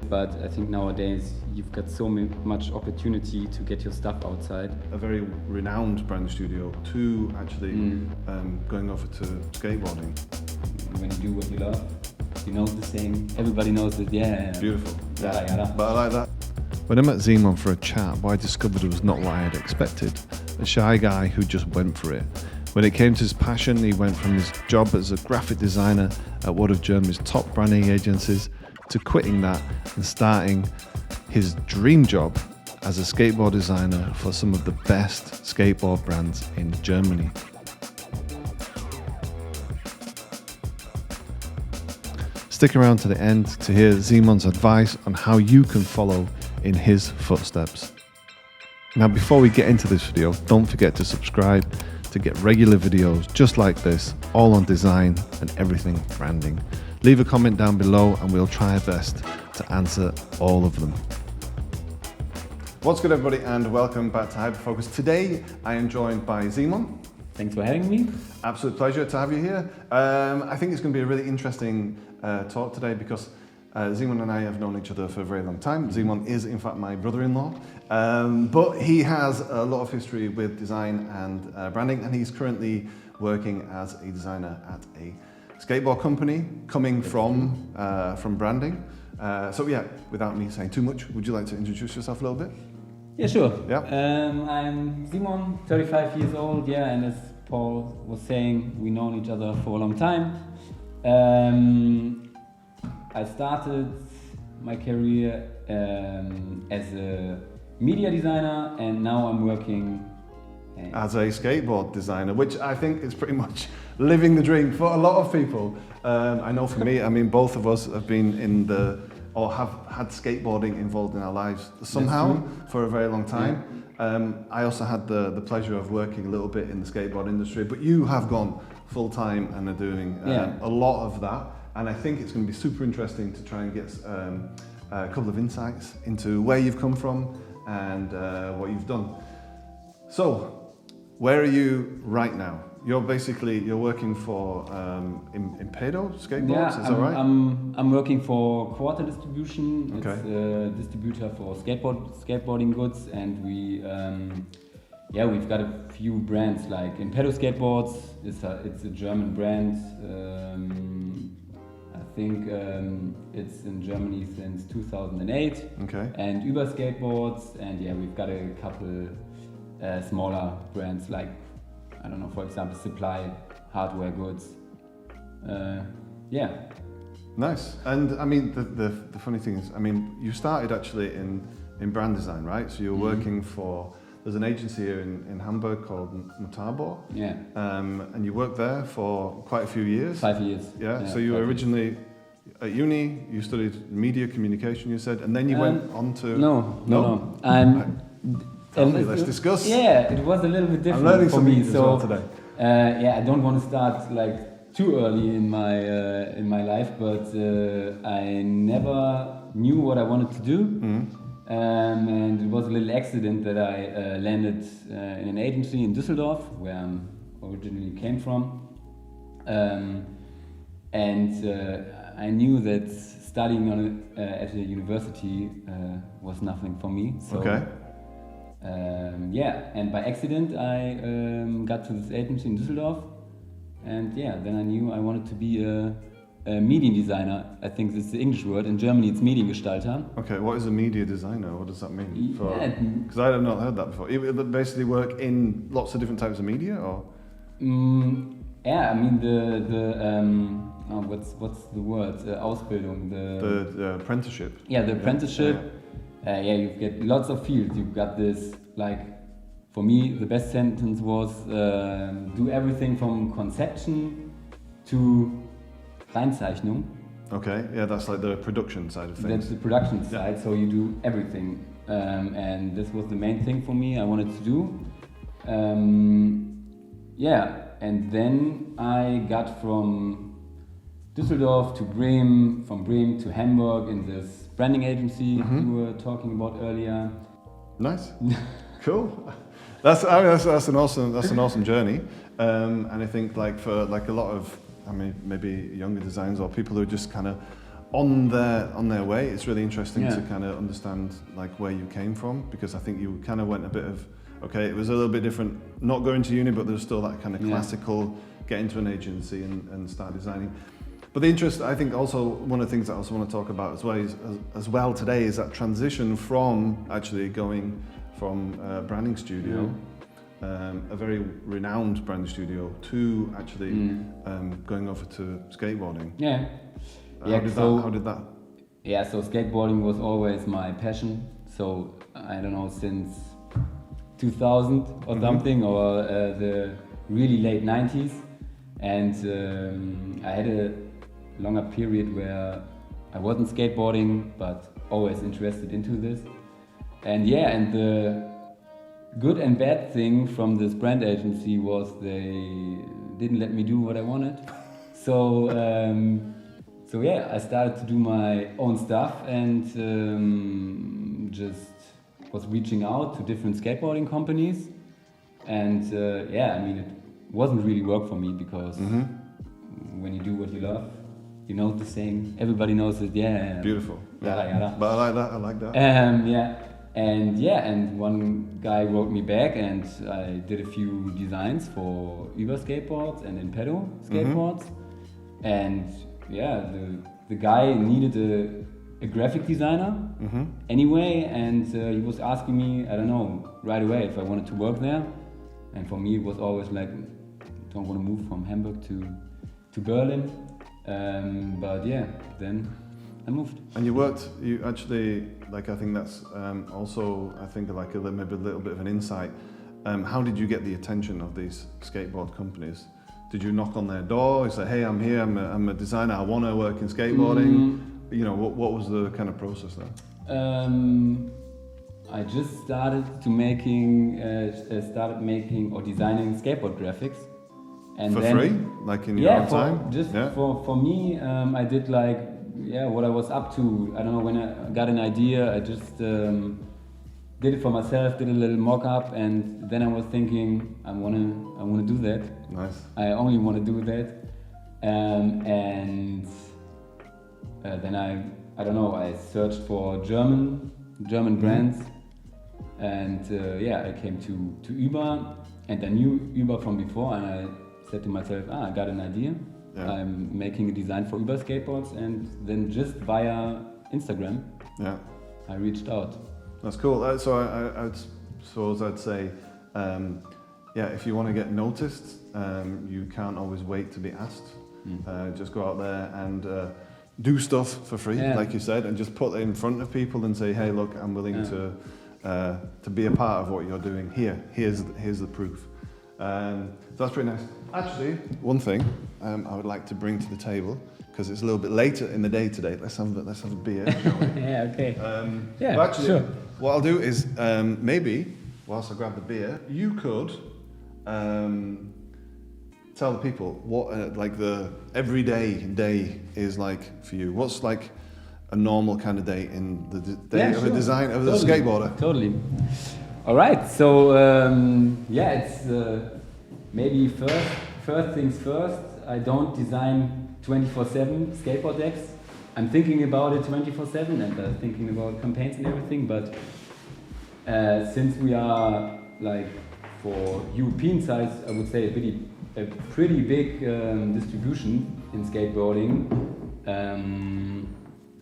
but I think nowadays you've got so much opportunity to get your stuff outside. A very renowned brand studio to actually going over to skateboarding. When you do what you love, you know the saying, everybody knows it, yeah. Beautiful. Yada, yada. But I like that. When I met Simon for a chat, what I discovered was not what I had expected. A shy guy who just went for it. When it came to his passion, he went from his job as a graphic designer at one of Germany's top branding agencies to quitting that and starting his dream job as a skateboard designer for some of the best skateboard brands in Germany. Stick around to the end to hear Simon's advice on how you can follow in his footsteps. Now, before we get into this video, don't forget to subscribe to get regular videos just like this, all on design and everything branding. Leave a comment down below and we'll try our best to answer all of them. What's good, everybody, and welcome back to Hyperfocus. Today I am joined by Simon. Thanks for having me. Absolute pleasure to have you here. I think it's going to be a really interesting talk today because Simon and I have known each other for a very long time. Simon is in fact my brother-in-law, but he has a lot of history with design and branding, and he's currently working as a designer at a skateboard company coming from branding. So yeah, without me saying too much, would you like to introduce yourself a little bit? Yeah, sure. Yeah. I'm Simon, 35 years old, yeah, and as Paul was saying, we've known each other for a long time. I started my career as a media designer, and now I'm working as a skateboard designer, which I think is pretty much living the dream for a lot of people. I know for me, I mean, both of us have been in or have had skateboarding involved in our lives somehow for a very long time. Yeah. I also had the pleasure of working a little bit in the skateboard industry, but you have gone full time and are doing a lot of that. And I think it's going to be super interesting to try and get a couple of insights into where you've come from and what you've done. So, where are you right now? You're working for Mutabor skateboards, is that right? I'm working for Quarter Distribution. Okay. It's a distributor for skateboarding goods, and we've got a few brands like Mutabor Skateboards. It's a German brand. I think it's in Germany since 2008. Okay. And Uber Skateboards, and yeah, we've got a couple smaller brands like, I don't know, for example, Supply, hardware goods. Yeah. Nice. And I mean, the funny thing is, I mean, you started actually in brand design, right? So you're working for, there's an agency here in Hamburg called Mutabor. Yeah. And you worked there for quite a few years. 5 years. Yeah. So you were originally at uni, you studied media communication, you said, and then you went on to... No. Tell me, let's discuss. Yeah, it was a little bit different. I'm learning for me, as well today. I don't want to start like too early in my life, but I never knew what I wanted to do, and it was a little accident that I landed in an agency in Düsseldorf, where I originally came from, and I knew that studying at a university was nothing for me. So, okay. And by accident I got to this agency in Düsseldorf, and then I knew I wanted to be a medium designer. I think this is the English word. In Germany it's Mediengestalter. Okay, what is a media designer? What does that mean? Because I have not heard that before. You basically work in lots of different types of media, or? I mean what's the word? Ausbildung. The apprenticeship. Yeah, the apprenticeship. You get lots of fields. You've got this, like, for me, the best sentence was do everything from conception to Reinzeichnung. Okay, yeah, that's like the production side of things. That's the production side, so you do everything. And this was the main thing for me I wanted to do. And then I got from Düsseldorf to Bremen, from Bremen to Hamburg in this branding agency you were talking about earlier. Nice, cool. That's an awesome journey, and I think like for like a lot of, I mean, maybe younger designers or people who are just kind of on their way. It's really interesting Yeah. to kind of understand like where you came from, because I think you kind of went a bit of, okay, it was a little bit different, not going to uni, but there's still that kind of classical, get into an agency and start designing. But the interest, I think also, one of the things that I also want to talk about as well today is that transition from actually going from a branding studio, a very renowned branding studio, to actually going over to skateboarding. Yeah. How did that? Yeah, so skateboarding was always my passion. So I don't know, since 2000 or something, or the really late 90s. And I had a longer period where I wasn't skateboarding, but always interested into this. And yeah, and the good and bad thing from this brand agency was they didn't let me do what I wanted. So so yeah, I started to do my own stuff and just was reaching out to different skateboarding companies. And yeah, I mean, it wasn't really work for me, because when you do what you love, you know the saying, everybody knows it, yeah. Beautiful. Yada, yada. But I like that. And one guy wrote me back, and I did a few designs for Uber skateboards and Impedo skateboards. And yeah, the guy needed a graphic designer anyway, and he was asking me, I don't know, right away if I wanted to work there. And for me it was always like, don't want to move from Hamburg to Berlin. But yeah, then I moved. And you actually, like, I think that's also, I think like maybe a little bit of an insight. How did you get the attention of these skateboard companies? Did you knock on their door? You say, hey, I'm here, I'm a designer, I want to work in skateboarding. You know, what was the kind of process there? I just started making or designing skateboard graphics. And for then, free? Like in your own time? Just for me, I did like, what I was up to. I don't know, when I got an idea, I just did it for myself, did a little mock-up, and then I was thinking, I wanna do that. Nice. I only want to do that. And then I don't know, I searched for German brands, and yeah, I came to Uber, and I knew Uber from before, and I said to myself, I got an idea. Yeah. I'm making a design for Uber skateboards, and then just via Instagram, I reached out. That's cool. So I suppose I'd say, if you want to get noticed, you can't always wait to be asked. Just go out there and do stuff for free, like you said, and just put it in front of people and say, hey, look, I'm willing to be a part of what you're doing. Here's the proof. So that's pretty nice. Actually, one thing I would like to bring to the table, because it's a little bit later in the day today. Let's have a beer, shall we? Yeah, okay. But actually, sure. What I'll do is maybe whilst I grab the beer, you could tell the people what like the everyday day is like for you. What's like a normal kind of day in the day of a design of the skateboarder? Totally. All right. So it's maybe first things first. I don't design 24/7 skateboard decks. I'm thinking about it 24/7, and thinking about campaigns and everything. But since we are like for European size, I would say a pretty big distribution in skateboarding,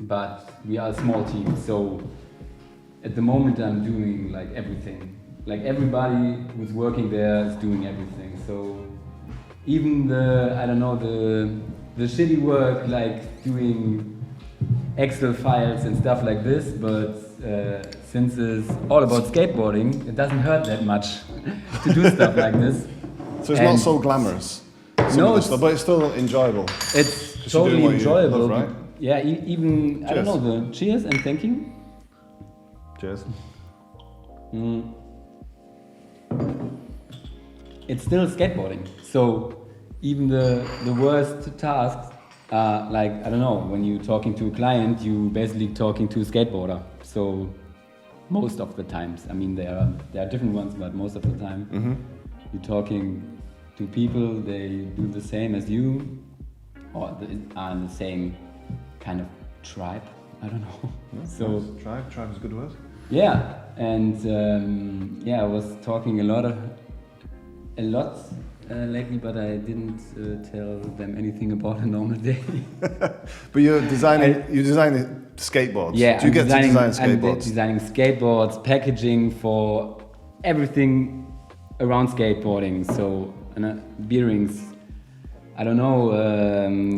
but we are a small team, so at the moment I'm doing like everything. Like everybody who's working there is doing everything. So even the shitty work, like doing Excel files and stuff like this, but since it's all about skateboarding, it doesn't hurt that much to do stuff like this. So it's not so glamorous, but it's still enjoyable. It's totally enjoyable. Love, right? Yeah, even, cheers. I don't know, cheers and thank you. Cheers. It's still skateboarding. So even the worst tasks are like, I don't know, when you're talking to a client, you basically talking to a skateboarder. So most of the times, I mean, there are different ones, but most of the time you're talking to people, they do the same as you, or are in the same kind of tribe. I don't know. No, So nice. Tribe is a good word. yeah, and I was talking a lot lately, but I didn't tell them anything about a normal day. But you're designing skateboards. Yeah, Do you get to design I'm skateboards? designing skateboards, packaging for everything around skateboarding. So bearings, I don't know,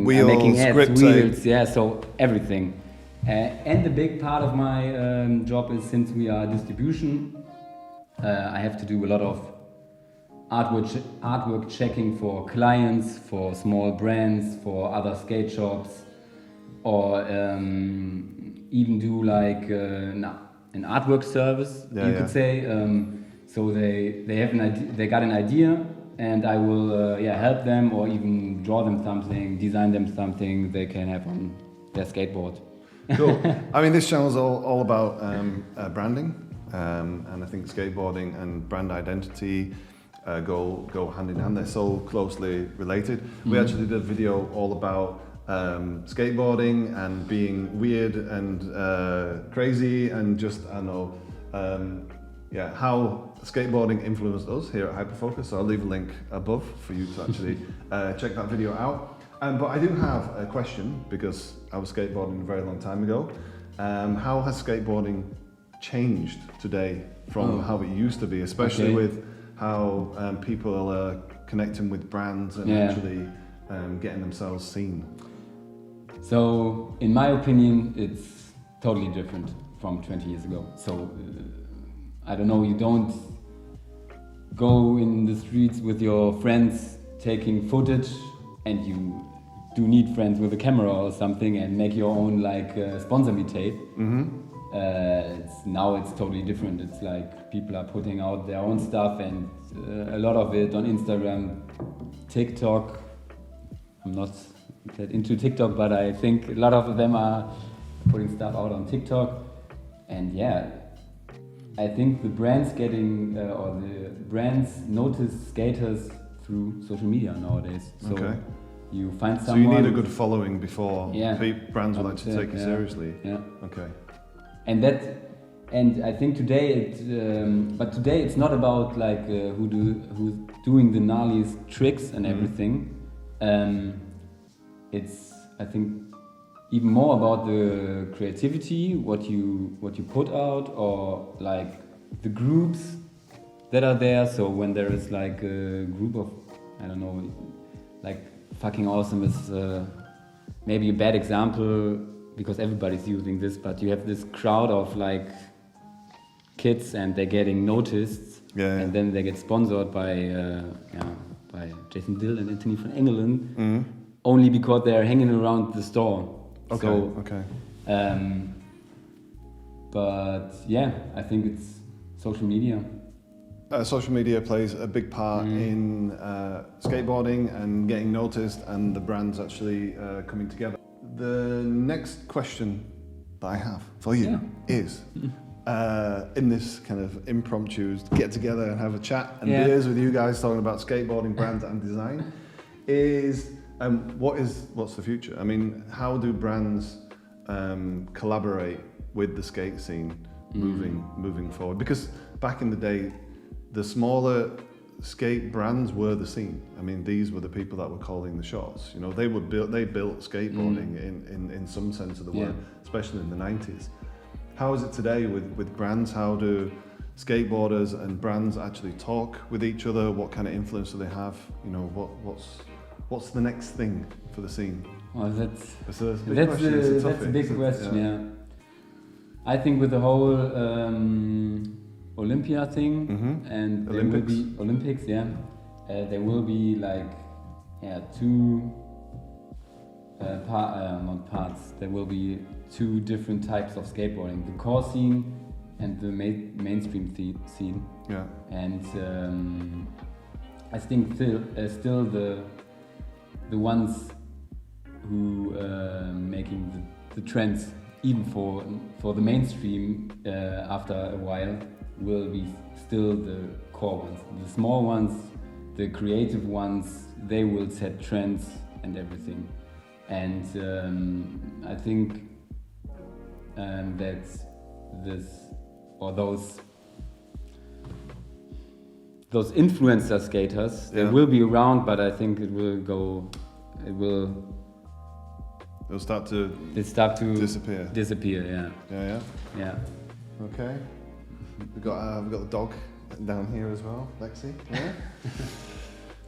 Wheels, I'm making grip heads, tape. wheels, yeah, so everything. And the big part of my job is, since we are distribution, I have to do a lot of artwork checking for clients, for small brands, for other skate shops, or even do like an artwork service, could say. So they have an idea, they got an idea, and I will help them, or even draw them something, design them something they can have on their skateboard. Cool. I mean, this channel is all about branding, and I think skateboarding and brand identity go hand in hand. They're so closely related. We actually did a video all about skateboarding and being weird and crazy, and just, I don't know, how skateboarding influenced us here at Hyperfocus. So I'll leave a link above for you to actually check that video out. But I do have a question, because I was skateboarding a very long time ago. How has skateboarding changed today from how it used to be, especially with how people are connecting with brands and actually getting themselves seen? So, in my opinion, it's totally different from 20 years ago. So, I don't know, you don't go in the streets with your friends taking footage, and you do need friends with a camera or something and make your own sponsor me tape. Now it's totally different. It's like people are putting out their own stuff, and a lot of it on Instagram, TikTok. I'm not that into TikTok, but I think a lot of them are putting stuff out on TikTok. And I think the brands notice skaters through social media nowadays. So you find someone. So you need a good following before brands will actually take you seriously. Yeah. Okay. And I think today it's not about who's doing the gnarliest tricks and everything. It's, I think, even more about the creativity, what you put out, or like the groups that are there. So when there is like a group of, I don't know, like Fucking Awesome is maybe a bad example, because everybody's using this, but you have this crowd of like kids, and they're getting noticed, and then they get sponsored by Jason Dill and Anthony van Engelen, only because they're hanging around the store. But I think it's social media. Social media plays a big part in skateboarding and getting noticed, and the brands actually coming together. The next question that I have for you is, in this kind of impromptu get together and have a chat and beers with you guys talking about skateboarding, brands and design, is what's the future? I mean, how do brands collaborate with the skate scene moving forward? Because back in the day, the smaller skate brands were the scene. I mean, these were the people that were calling the shots. You know, they built skateboarding in some sense of the word, especially in the 90s. How is it today with brands? How do skateboarders and brands actually talk with each other? What kind of influence do they have? You know, what's the next thing for the scene? Well, that's a big question. That's a big question. I think with the whole Olympia thing, and there will be Olympics, there will be like two not parts. There will be two different types of skateboarding: the core scene and the mainstream scene. Yeah. And I think still the ones who making the trends, even for the mainstream, after a while, will be still the core ones. The small ones, the creative ones, they will set trends and everything. And I think that this or those influencer skaters, they will be around, but I think it'll start to disappear. Yeah. Okay. We've got the dog down here as well, Lexi. Yeah.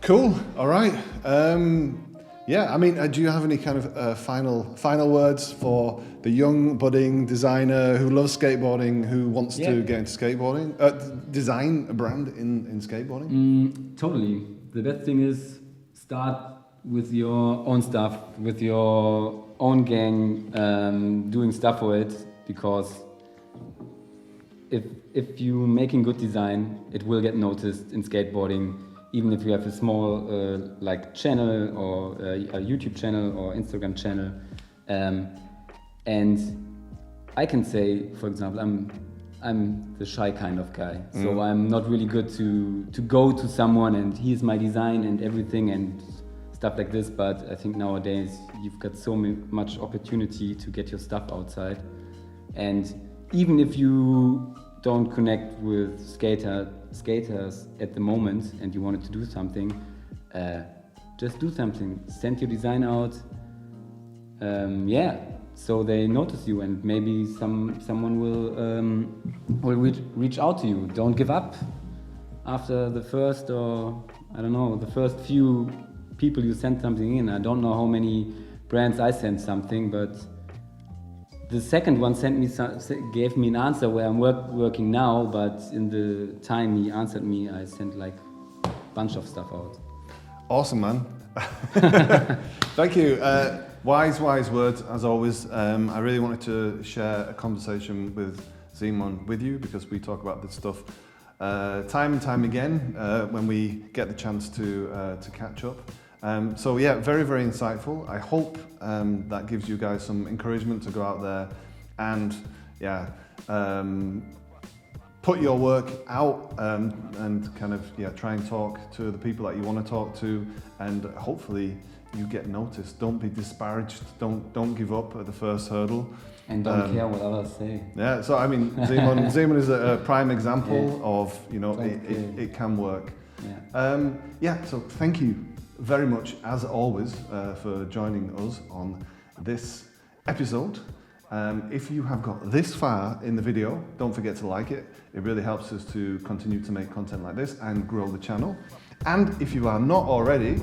Cool. All right. I mean, do you have any kind of final words for the young budding designer who loves skateboarding, who wants to get into skateboarding, design a brand in skateboarding? Totally. The best thing is start with your own stuff, with your own gang, doing stuff for it, because if you're making good design, it will get noticed in skateboarding. Even if you have a small channel or a YouTube channel or Instagram channel, and I can say, for example, I'm the shy kind of guy, so I'm not really good to go to someone and here's my design and everything and stuff like this. But I think nowadays you've got so much opportunity to get your stuff outside, and even if you don't connect with skaters at the moment and you wanted to do something, just do something. Send your design out, so they notice you, and maybe someone will reach out to you. Don't give up after the first, or I don't know, the first few people you sent something in. I don't know how many brands I sent something, but the second one gave me an answer where I'm working now, but in the time he answered me, I sent like a bunch of stuff out. Awesome, man. Thank you. Wise words, as always. I really wanted to share a conversation with Simon with you, because we talk about this stuff time and time again when we get the chance to catch up. Very, very insightful. I hope that gives you guys some encouragement to go out there and put your work out and kind of try and talk to the people that you want to talk to, and hopefully you get noticed. Don't be disparaged. Don't give up at the first hurdle. And don't care what others say. Yeah. So I mean, Simon is a prime example of it can work. Yeah. So thank you very much, as always, for joining us on this episode. If you have got this far in the video, don't forget to like it. It really helps us to continue to make content like this and grow the channel. And if you are not already,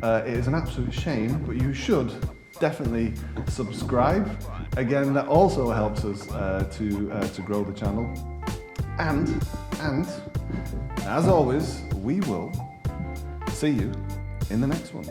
it is an absolute shame, but you should definitely subscribe. Again, that also helps us to grow the channel. And as always, we will see you in the next one.